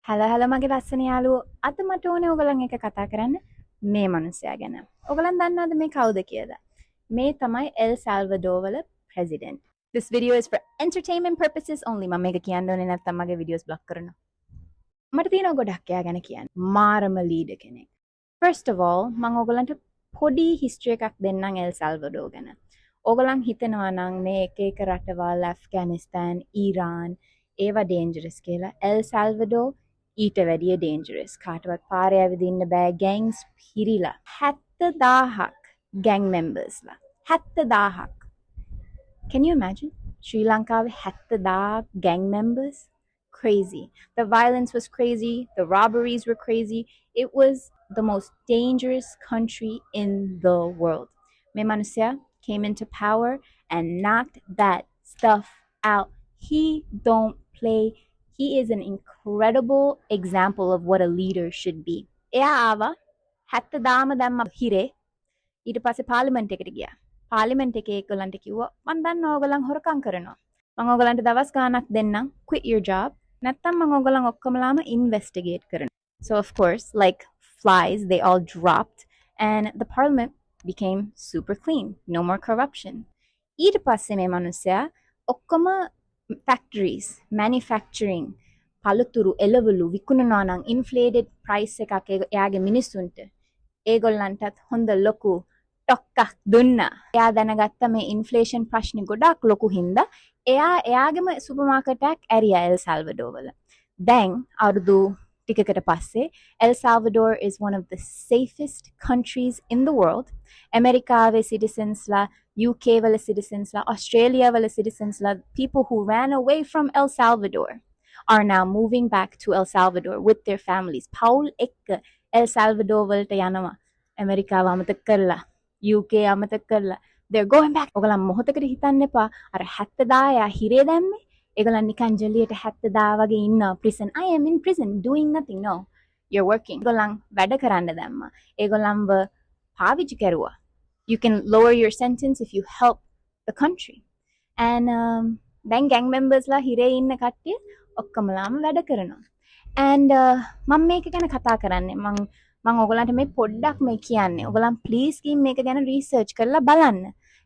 හැල මගේ ලස්සන යාළුවෝ අද මට ඕනේ ඔයගලන් එක කතා කරන්න මේ මිනිස්සයා ගැන. ඔයගලන් දන්නවද මේ කවුද කියලා? මේ තමයි එල් සල්වඩෝර් වල president. This video is for entertainment purposes only. මම මේක කියන්න ඕනේ නැත්නම් මගේ videos block කරනවා. මට තියෙනවා ගොඩක් එයා ගැන කියන්න. මාරම ලීඩර් කෙනෙක්. First of all මම ඔයගලන්ට පොඩි history එකක් දෙන්නම් එල් සල්වඩෝර් ගැන. ඔයගලන් හිතනවා නම් මේ එක රටවල් ඇෆ්ගනිස්තාන්, ඊරාන් ඒවා dangerous කියලා. එල් සල්වඩෝර් ඊට වැඩිය dangerous. කාටවත් පාරේ ඇවිදින්න බෑ. gangs පිරිලා 70,000ක් gang members ලා. 70,000ක්. Can you imagine? Sri Lanka 70,000 gang members? Crazy. The violence was crazy. The robberies were crazy. It was the most dangerous country in the world. Me Manusya came into power and knocked that stuff out. He don't play. He is an incredible example of what a leader should be. එයා ආවා 70,000ම දැම්ම හිරේ. ඊට පස්සේ පාර්ලිමේන්තු එකට ගියා. පාර්ලිමේන්තු එකේ ඒගොල්ලන්ට කිව්වා මම දන්නවා ඔයගොල්ලන් හොරකම් කරනවා. මම ඔයගොල්ලන්ට දවස් ගාණක් දෙන්නම්. Quit your job. නැත්තම් මම ඔයගොල්ලන් ඔක්කොමලාම investigate කරනවා. So of course, like flies, they all dropped and the parliament became super clean. No more corruption. ඊට පස්සේ මේ මිනිස්සයා ඔක්කොම factories, manufacturing, පළතුරු එළවලු විකුණනවා නම් inflated price එකක් එයාගේ මිනිස්සුන්ට ඒගොල්ලන්ටත් හොඳ ලොකු ටොක්කක් දුන්නා. එයා දැනගත්ත මේ inflation ප්‍රශ්නේ ගොඩක් ලොකු හින්දා එයාගේම සුපර් මාකට් එකක් ඇරියා එල් සල්වඩෝර් වල. දැන් අවුරුදු ටිකකට පස්සේ L සල්වඩෝර් is one of the safest countries in the world. ඇමරිකාවේ citizensලා, UK wala citizens la, Australia wala citizens la, people who ran away from El Salvador are now moving back to El Salvador with their families. Paul ekka El Salvador walta yanawa. America wa amatak karala, UK amatak karala. They're going back. Ogalan mohotakata hitanne epa ar 70,000 hire damme. Egolan nikan joliyata 70,000 wage inna prison. I am in prison doing nothing. No. You're working. Egolan wada karanna damma. Egolanwa පාවිච්චි කරුවා. You can lower your sentence if you help the country. And then gang members la හිරේ ඉන්න කට්ටිය ඔක්කොමලාම වැඩ කරනවා. And මම මේක ගැන කතා කරන්නේ මම ඔයගලන්ට මේ පොඩ්ඩක් මේ කියන්නේ. ඔයගලන් please ගිහින් මේක ගැන research කරලා බලන්න.